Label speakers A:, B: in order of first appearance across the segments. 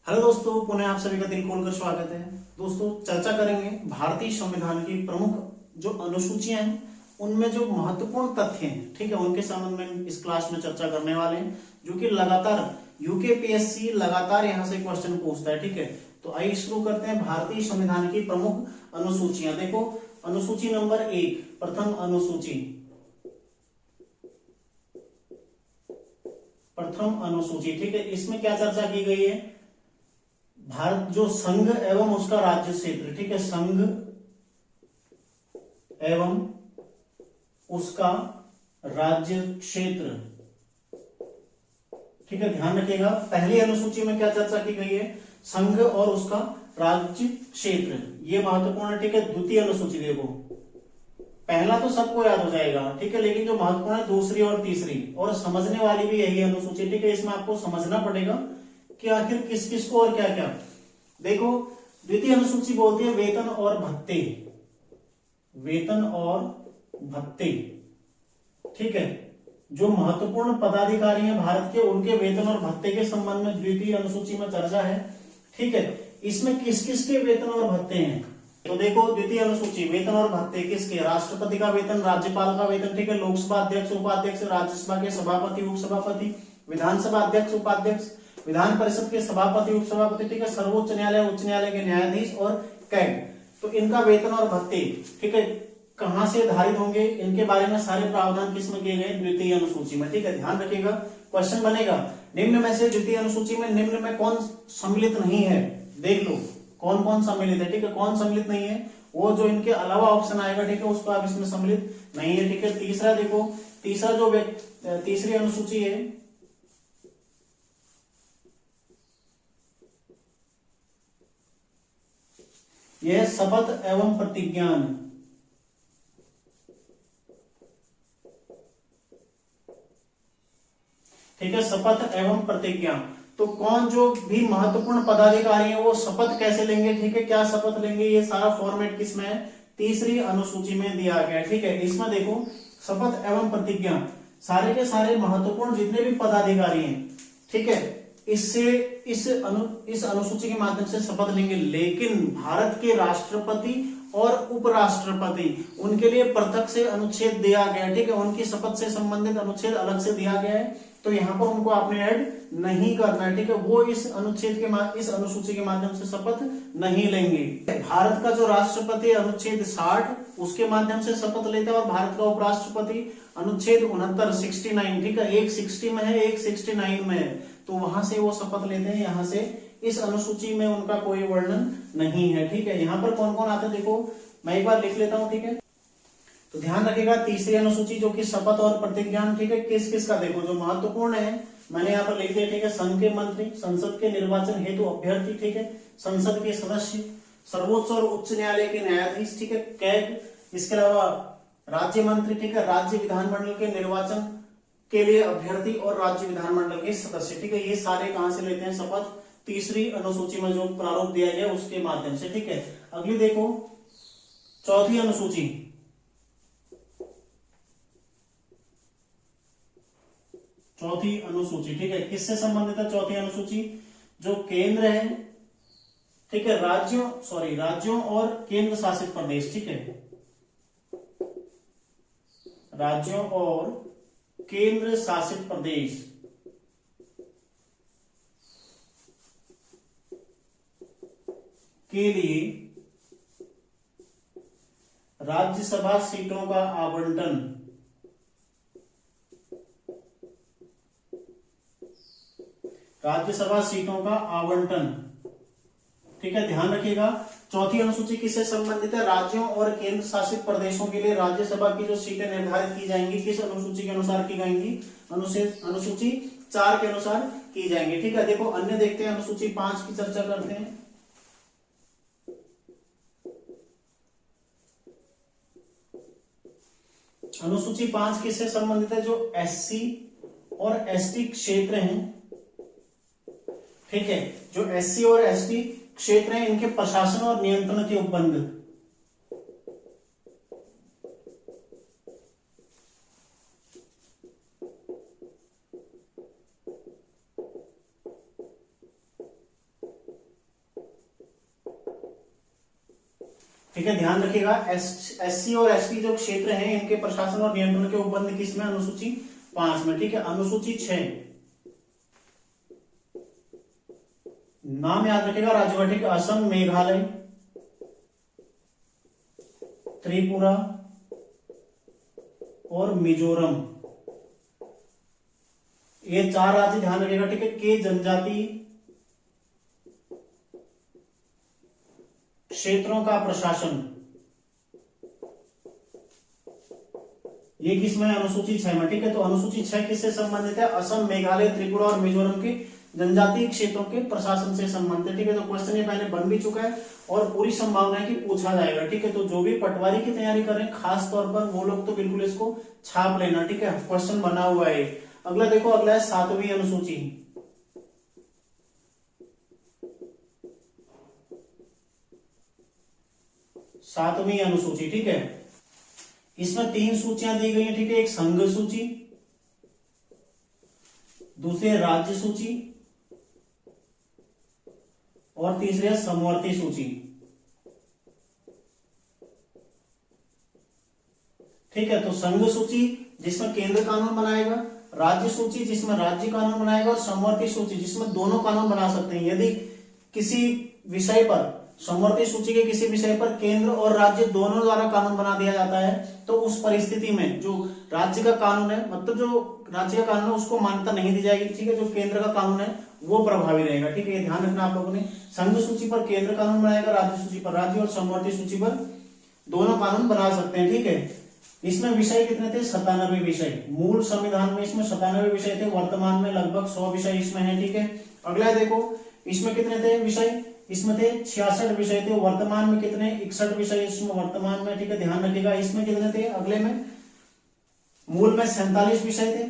A: Hello दोस्तों, पुनः आप सभी का दिल खोलकर स्वागत है। दोस्तों, चर्चा करेंगे भारतीय संविधान की प्रमुख जो अनुसूचियां हैं उनमें जो महत्वपूर्ण तथ्य हैं, ठीक है, उनके संबंध में इस क्लास में चर्चा करने वाले हैं, जो कि लगातार यूकेपीएससी लगातार यहां से क्वेश्चन पूछता है। ठीक है, तो आइए शुरू करते हैं। भारतीय संविधान की प्रमुख अनुसूचियां देखो। अनुसूची नंबर 1, प्रथम अनुसूची। प्रथम अनुसूची, ठीक है, इसमें क्या चर्चा की गई है? भारत जो संघ एवं उसका राज्य क्षेत्र, ठीक है, संघ एवं उसका राज्य क्षेत्र, ठीक है, ध्यान रखिएगा। पहली अनुसूची में क्या चर्चा की गई है? संघ और उसका राज्य क्षेत्र, ये महत्वपूर्ण है। ठीक है, द्वितीय अनुसूची देखो, पहला तो सबको याद हो जाएगा, ठीक है, लेकिन जो महत्वपूर्ण है दूसरी और तीसरी, और समझने वाली भी यही अनुसूची। ठीक है, इसमें आपको समझना पड़ेगा कि आखिर किस किस को और क्या क्या। देखो, द्वितीय अनुसूची बोलती है वेतन और भत्ते, वेतन और भत्ते, ठीक है, जो महत्वपूर्ण पदाधिकारी हैं भारत के, उनके वेतन और भत्ते के संबंध में द्वितीय अनुसूची में चर्चा है। ठीक है, इसमें किस किस के वेतन और भत्ते हैं? तो देखो, द्वितीय अनुसूची, वेतन और भत्ते किसके? राष्ट्रपति का वेतन, राज्यपाल का वेतन, ठीक है, लोकसभा अध्यक्ष, उपाध्यक्ष, राज्यसभा के सभापति, उपसभापति, विधानसभा अध्यक्ष, उपाध्यक्ष, विधान परिषद के सभापति, उपसभापति, ठीक है, सर्वोच्च न्यायालय, उच्च न्यायालय के न्यायाधीश और कैग, तो इनका वेतन और भत्ते, ठीक है, कहां से धारित होंगे, इनके बारे में सारे प्रावधान किसमें किए गए? द्वितीय अनुसूची में। ठीक है, ध्यान रखिएगा, क्वेश्चन बनेगा निम्न में से द्वितीय अनुसूची में निम्न में कौन सम्मिलित नहीं है? देख लो कौन कौन सम्मिलित है। ठीक है, कौन सम्मिलित नहीं है? वो जो इनके अलावा ऑप्शन आएगा, ठीक है, उसको आप इसमें सम्मिलित नहीं है। ठीक है, तीसरा देखो, तीसरा जो तीसरी अनुसूची है, यह शपथ एवं प्रतिज्ञान, ठीक है, शपथ एवं प्रतिज्ञा। तो कौन जो भी महत्वपूर्ण पदाधिकारी है वो शपथ कैसे लेंगे? ठीक है, क्या शपथ लेंगे? ये सारा फॉर्मेट किसमें है? तीसरी अनुसूची में दिया गया है। ठीक है, इसमें देखो, शपथ एवं प्रतिज्ञा, सारे के सारे महत्वपूर्ण जितने भी पदाधिकारी हैं, ठीक है, इससे इस अनुसूची के माध्यम से शपथ लेंगे। लेकिन भारत के राष्ट्रपति और उपराष्ट्रपति, उनके लिए पृथक से अनुच्छेद दिया गया है। ठीक है, उनकी शपथ से संबंधित अनुच्छेद अलग से दिया गया है, तो यहां पर उनको आपने ऐड नहीं करना है। ठीक है, वो इस इस अनुसूची के माध्यम से शपथ नहीं लेंगे। भारत का जो राष्ट्रपति अनुच्छेद 60 उसके माध्यम से शपथ लेता है, और भारत का उपराष्ट्रपति अनुच्छेद 69, 69, ठीक है, एक 60 में है, एक 69 में है, तो वहां से वो शपथ लेते हैं। यहां से इस अनुसूची में उनका कोई वर्णन नहीं है। ठीक है, यहां पर कौन कौन आते हैं देखो, मैं एक बार लिख लेता हूं। ठीक है, तो ध्यान रखिएगा, तीसरी अनुसूची जो कि शपथ और प्रतिज्ञान, ठीक है, किस किस का देखो जो महत्वपूर्ण है, मैंने यहाँ पर लिख दिया। ठीक है, संघ के मंत्री, संसद के निर्वाचन हेतु अभ्यर्थी, ठीक है, संसद के सदस्य, सर्वोच्च और उच्च न्यायालय के न्यायाधीश, ठीक है, कैग, इसके अलावा राज्य मंत्री, ठीक है, राज्य विधानमंडल के निर्वाचन के लिए अभ्यर्थी और राज्य विधानमंडल के सदस्य, ठीक है, ये सारे कहां से लेते हैं शपथ? तीसरी अनुसूची में जो प्रारूप दिया गया उसके माध्यम से। ठीक है, अगली देखो, चौथी अनुसूची, चौथी अनुसूची, ठीक है, किससे संबंधित है चौथी अनुसूची? जो केंद्र है, ठीक है, राज्यों और केंद्र शासित प्रदेश, ठीक है, राज्यों और केंद्र शासित प्रदेश के लिए राज्यसभा सीटों का आवंटन, राज्यसभा सीटों का आवंटन, ठीक है, ध्यान रखिएगा। चौथी अनुसूची किससे संबंधित है? राज्यों और केंद्र शासित प्रदेशों के लिए राज्यसभा की जो सीटें निर्धारित की जाएंगी, किस अनुसूची के अनुसार की जाएंगी? अनुसूची 4 के अनुसार की जाएंगी। ठीक है, देखो अन्य देखते हैं, अनुसूची 5 की चर्चा करते हैं। अनुसूची 5 किससे संबंधित है? जो एससी और एसटी क्षेत्र हैं, ठीक है, जो एससी और एसटी क्षेत्र हैं, इनके प्रशासन और नियंत्रण के उपबंध, ठीक है, ध्यान रखिएगा एससी और एसटी जो क्षेत्र हैं इनके प्रशासन और नियंत्रण के उपबंध किसमें, अनुसूची 5 में। ठीक है, अनुसूची 6 नाम याद रखिएगा राज्य का, ठीक है, असम, मेघालय, त्रिपुरा और मिजोरम, ये 4 राज्य ध्यान रखिएगा। ठीक है, के जनजाति क्षेत्रों का प्रशासन ये किसमें, अनुसूची 6 में। ठीक है, तो अनुसूची 6 किससे संबंधित है, असम, मेघालय, त्रिपुरा और मिजोरम के जनजातीय क्षेत्रों के प्रशासन से संबंधित है। ठीक है, तो क्वेश्चन ये पहले बन भी चुका है और पूरी संभावना है कि पूछा जाएगा। ठीक है, तो जो भी पटवारी की तैयारी कर रहे हैं खास तौर पर वो लोग तो बिल्कुल इसको छाप लेना। ठीक है, क्वेश्चन बना हुआ है। अगला देखो, अगला है 7वीं अनुसूची। 7वीं अनुसूची, ठीक है, इसमें 3 सूचियां दी गई हैं। ठीक है, एक संघ सूची, दूसरी राज्य सूची और तीसरी है समवर्ती सूची। ठीक है, तो संघ सूची जिसमें केंद्र कानून बनाएगा, राज्य सूची जिसमें राज्य कानून बनाएगा और समवर्ती सूची जिसमें दोनों कानून बना सकते हैं। यदि किसी विषय पर, समवर्ती सूची के किसी विषय पर केंद्र और राज्य दोनों द्वारा कानून बना दिया जाता है तो उस परिस्थिति में जो राज्य का कानून है, मतलब जो राज्य का कानून है उसको मान्यता नहीं दी जाएगी। ठीक है, जो केंद्र का कानून है वो प्रभावी रहेगा। ठीक है, ये ध्यान रखना आप लोगों ने। संघ सूची पर केंद्र कानून बनाएगा, राज्य सूची पर राज्य और समवर्ती सूची पर दोनों कानून बना सकते हैं। ठीक है, इसमें विषय कितने थे, 97 विषय। मूल संविधान में इसमें 97 विषय थे, वर्तमान में लगभग 100 विषय इसमें है। ठीक है, अगला देखो, इसमें कितने थे विषय, इसमें थे 66 विषय थे, वर्तमान में कितने, 61 विषय इसमें वर्तमान में। ठीक है, ध्यान रखिएगा। इसमें कितने थे, अगले में मूल में 47 विषय थे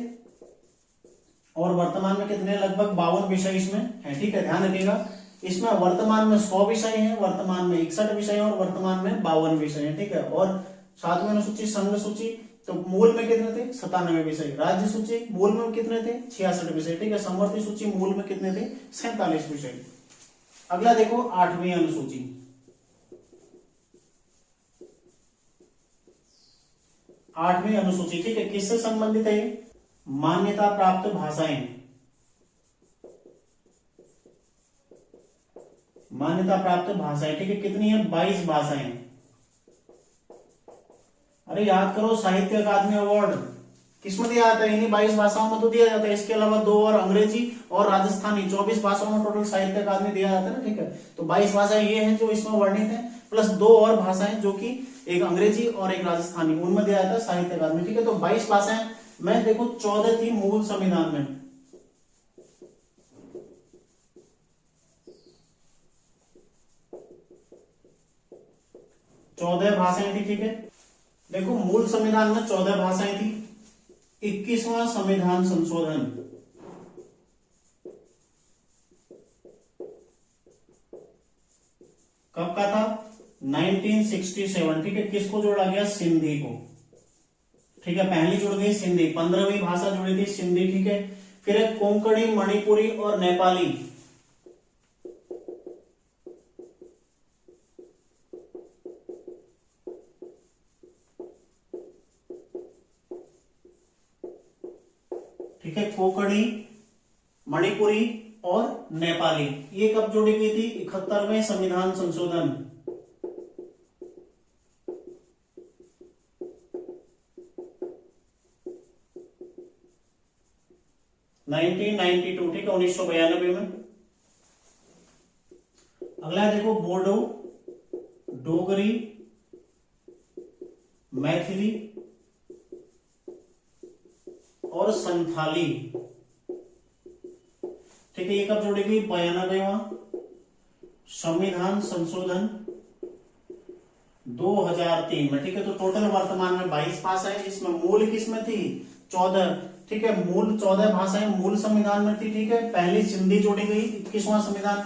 A: और वर्तमान में कितने, लगभग 52 विषय इसमें है। ठीक है, ध्यान रखिएगा। इसमें वर्तमान में 100 विषय हैं, वर्तमान में 61 विषय हैं और वर्तमान में 52 विषय हैं। ठीक है, और 7वीं अनुसूची संघ सूची, तो मूल में कितने थे, 97 विषय। राज्य सूची मूल में कितने थे, 66 विषय। ठीक है, समवर्ती सूची मूल में कितने थे, 47 विषय। अगला देखो 8वीं अनुसूची। 8वीं अनुसूची, ठीक है, किससे संबंधित है, मान्यता प्राप्त भाषाएं। मान्यता प्राप्त भाषाएं, ठीक है, कितनी है, 22 भाषाएं। अरे याद करो, साहित्य अकादमी अवार्ड किसमें दिया जाता है, इन्हीं 22 भाषाओं में तो दिया जाता है। इसके अलावा 2 और अंग्रेजी और राजस्थानी, 24 भाषाओं में टोटल साहित्य अकादमी दिया जाता है ना। ठीक है, तो 22 भाषाएं ये हैं जो इसमें वर्णित है, प्लस 2 और भाषाएं जो कि एक अंग्रेजी और एक राजस्थानी, उनमें दिया जाता है साहित्य अकादमी। ठीक है, तो 22 भाषाएं में देखो 14 थी मूल संविधान में, 14 भाषाएं थी। ठीक है, देखो मूल संविधान में 14 भाषाएं थी। 21वां संविधान संशोधन कब का था, 1967। ठीक है, किसको जोड़ा गया, सिंधी को। ठीक है, पहली जुड़ गई सिंधी, 15वीं भाषा जुड़ी थी सिंधी। ठीक है, फिर है कोंकणी, मणिपुरी और नेपाली। ठीक है, कोंकणी, मणिपुरी और नेपाली, ये कब जोड़ी गई थी, 71वें संविधान संशोधन। ठीक है, 1992 में। अगला देखो, बोडो, डोगरी, मैथिली और संथाली। ठीक है, ये कब जोड़ी गई, 92वां संविधान संशोधन 2003 में। ठीक है, तो टोटल वर्तमान में 22 भाषाएं, जिसमें मूल किसमें थी, 14। ठीक है, मूल 14 भाषाएं मूल संविधान में थी। ठीक है, पहली सिंधी जोड़ी गई, 21वां संविधान,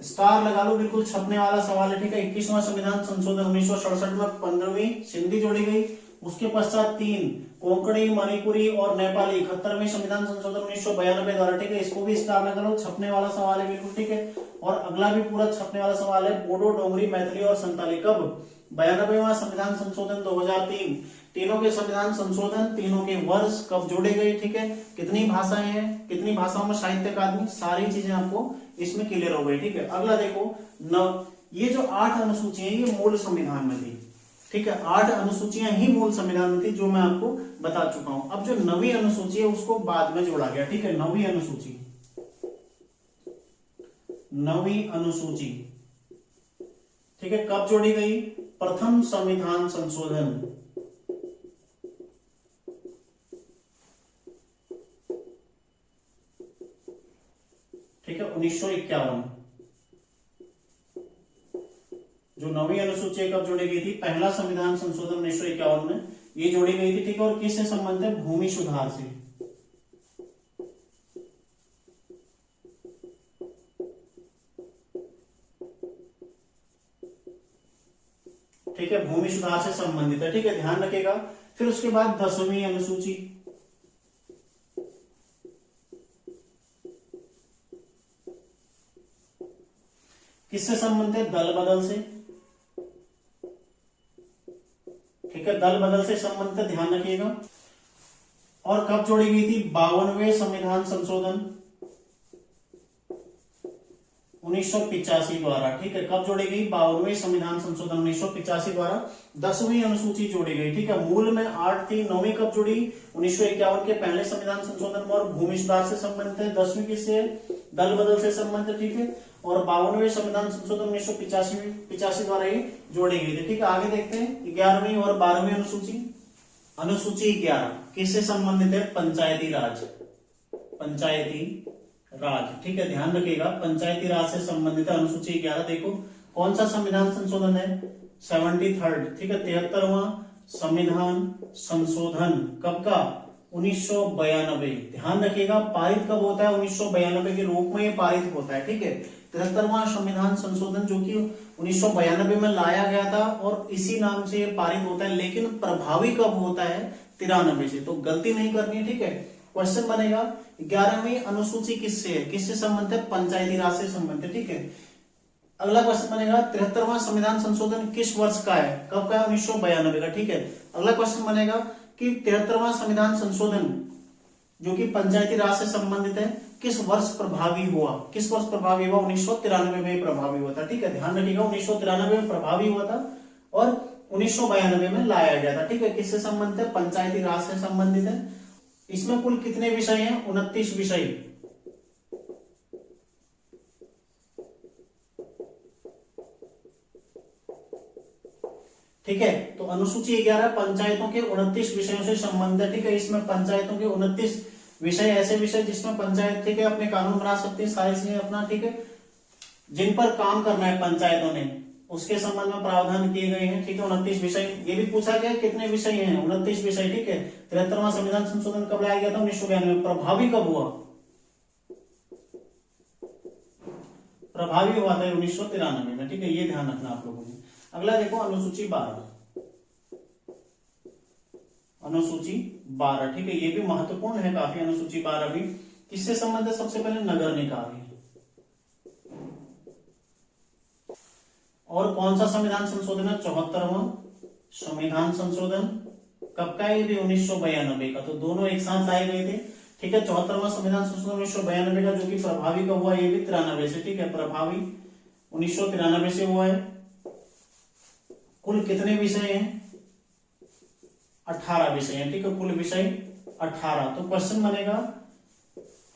A: स्टार लगा लो, बिल्कुल छपने वाला सवाल है। ठीक है, 21वां संविधान संशोधन 1967 में 15वीं सिंधी जोड़ी गई। उसके पश्चात 3 कोंकणी, मणिपुरी और नेपाली, 71वें संविधान संशोधन 1992 द्वारा। ठीक है, इसको भी स्टार लगा लो, छपने वाला सवाल है बिल्कुल। ठीक है, और अगला भी पूरा छपने वाला सवाल है, बोडो, डोगरी, मैथिली और संताली, कब, 92वां संविधान संशोधन 2003, तीनों के संविधान संशोधन, तीनों के वर्ष कब जोड़े गए, ठीक है, कितनी भाषाएं हैं, कितनी भाषाओं में साहित्य अकादमी, सारी चीजें आपको इसमें क्लियर हो गई, ठीक है। अगला देखो ये जो 8 अनुसूचियां ये मूल संविधान में थी, ठीक है, 8 अनुसूचियां ही मूल संविधान में थी जो मैं आपको बता चुका हूं। अब जो 9वीं अनुसूची है उसको बाद में जोड़ा गया, ठीक है। 9वीं अनुसूची, 9वीं अनुसूची, ठीक है, कब जोड़ी गई? प्रथम संविधान संशोधन, ठीक है, 1951। जो 9वीं अनुसूची कब जोड़ी गई थी? पहला संविधान संशोधन 1951 में ये जोड़ी गई थी, ठीक है। और किससे संबंधित है? भूमि सुधार से, ठीक है, भूमि सुधार से संबंधित है, ठीक है, ध्यान रखिएगा। फिर उसके बाद 10वीं अनुसूची, किससे संबंधित है? दल बदल से, ठीक है, दल बदल से संबंधित, ध्यान रखिएगा। और कब जोड़ी गई थी? 52वें संविधान संशोधन 1985 द्वारा, ठीक है, कब जोड़ी गई? 52वें संविधान संशोधन 1985 द्वारा 10वीं अनुसूची जोड़ी गई, ठीक है। मूल में 8 थी, 9वीं कब जुड़ी? 1951 के पहले संविधान संशोधन में, और भूमि सुधार से संबंधित है। 10वीं किससे? दल बदल से संबंधित, ठीक है। और 52वें संविधान संशोधन 1985 द्वारा ये जोड़ी गई थी, ठीक है। आगे देखते हैं 11वीं और 12वीं अनुसूची। अनुसूची 11 किससे संबंधित है? पंचायती राज, पंचायती राज, ठीक है, ध्यान रखिएगा, पंचायती राज से संबंधित है अनुसूची 11। देखो कौन सा संविधान संशोधन है? 73rd, ठीक है, 73वां संविधान संशोधन कब का? 1992। ध्यान रखिएगा, पारित कब होता है? 1992 के रूप में ये पारित होता है, ठीक है। 73वां संविधान संशोधन जो कि 1992 में लाया गया था और इसी नाम से ये पारित होता है, लेकिन प्रभावी कब होता है? 93 से। तो गलती नहीं करनी है, ठीक है। क्वेश्चन बनेगा 11वीं अनुसूची किससे है? किससे संबंधित है? पंचायती राज से संबंधित है, ठीक है। अगला क्वेश्चन बनेगा 73वां संविधान संशोधन किस वर्ष का है? कब का है? 1992 का, ठीक है। अगला क्वेश्चन बनेगा कि 73वां संविधान संशोधन जो कि पंचायती राज से संबंधित है किस वर्ष प्रभावी हुआ? किस वर्ष प्रभावी हुआ? 1993 में प्रभावी हुआ था, ठीक है, ध्यान रखिएगा। 1993 में प्रभावी हुआ था और 1992 में लाया गया था, ठीक है। किससे संबंधित है? पंचायती राज से संबंधित है। इसमें कुल कितने विषय हैं? 29 विषय, ठीक है। तो अनुसूची 11 पंचायतों के 29 विषयों से संबंधित है, ठीक है। इसमें पंचायतों के 29 विषय ऐसे विषय जिसमें पंचायत, ठीक है, अपने कानून बना सकती है, सारी चीजें अपना, ठीक है, जिन पर काम करना है पंचायतों ने उसके संबंध में प्रावधान किए गए हैं, ठीक है। 29 विषय, ये भी पूछा गया कितने विषय हैं? 29 विषय, ठीक है। 73वां संविधान संशोधन कब लाया गया था? 1992 में। प्रभावी कब हुआ? प्रभावी हुआ था 1993 में, ठीक है, ये ध्यान रखना आप लोगों ने। अगला देखो अनुसूची 12, अनुसूची 12, ठीक है, ये भी महत्वपूर्ण है काफी। अनुसूची 12 भी किससे संबंधित? सबसे पहले नगर निकाय। और कौन सा संविधान संशोधन है? 74वां संविधान संशोधन कब का? ये भी 1992 का। तो दोनों एक साथ लाए गए थे, ठीक है। 74वां संविधान संशोधन 1992 का जो कि प्रभावी कब हुआ? ये भी 93 से, ठीक है, प्रभावी 1993 से हुआ है। कुल कितने विषय हैं? 18 विषय हैं, ठीक है, कुल विषय 18। तो क्वेश्चन बनेगा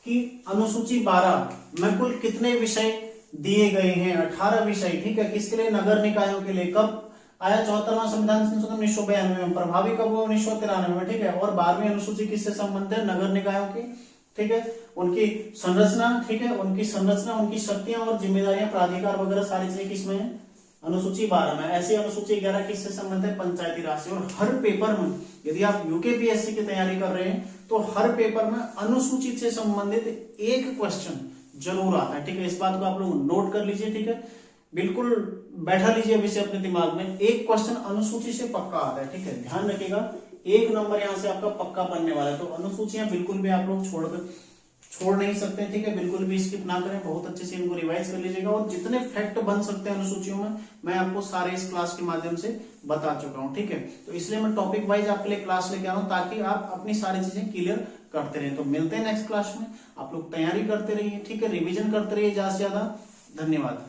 A: कि अनुसूची 12 में कुल कितने विषय दिए गए हैं? 18 विषय, ठीक है। किसके लिए? नगर निकायों के लिए। कब आया 74वां संविधान संशोधन? 1992 में। प्रभावी कब हुआ? 1993 में, ठीक है। और 12वीं अनुसूची किससे संबंधित है? नगर निकायों की, ठीक है, उनकी संरचना, ठीक है, उनकी संरचना, उनकी शक्तियां और जिम्मेदारियां, प्राधिकार वगैरह सारी चीजें किसमें है? अनुसूची 12 में। ऐसी अनुसूची 11 किससे संबंधित है? पंचायती राज से। और हर पेपर में यदि आप यूकेपीएससी की तैयारी कर रहे हैं तो हर पेपर में अनुसूची से संबंधित एक क्वेश्चन जरूर आता है, ठीक है। इस बात को आप लोग नोट कर लीजिए, ठीक है, बिल्कुल बैठा लीजिए अभी से अपने दिमाग में। एक क्वेश्चन अनुसूची से पक्का आता है, ठीक है, ध्यान रखिएगा। 1 नंबर यहां से आपका पक्का बनने वाला है। तो अनुसूचियां बिल्कुल भी आप लोग छोड़ नहीं सकते, ठीक है, बिल्कुल भी स्किप ना करें, बहुत अच्छे से इनको रिवाइज कर लीजिएगा। और जितने फैक्ट बन सकते हैं अनुसूचियों में मैं आपको सारे इस क्लास के माध्यम से बता चुका हूं, ठीक है। तो इसलिए मैं टॉपिक वाइज आपके लिए क्लास लेके आ रहा हूं ताकि आप अपनी सारी चीजें क्लियर करते रहे। तो मिलते हैं नेक्स्ट क्लास में, आप लोग तैयारी करते रहिए, ठीक है, रिविजन करते रहिए ज्यादा से ज्यादा। धन्यवाद।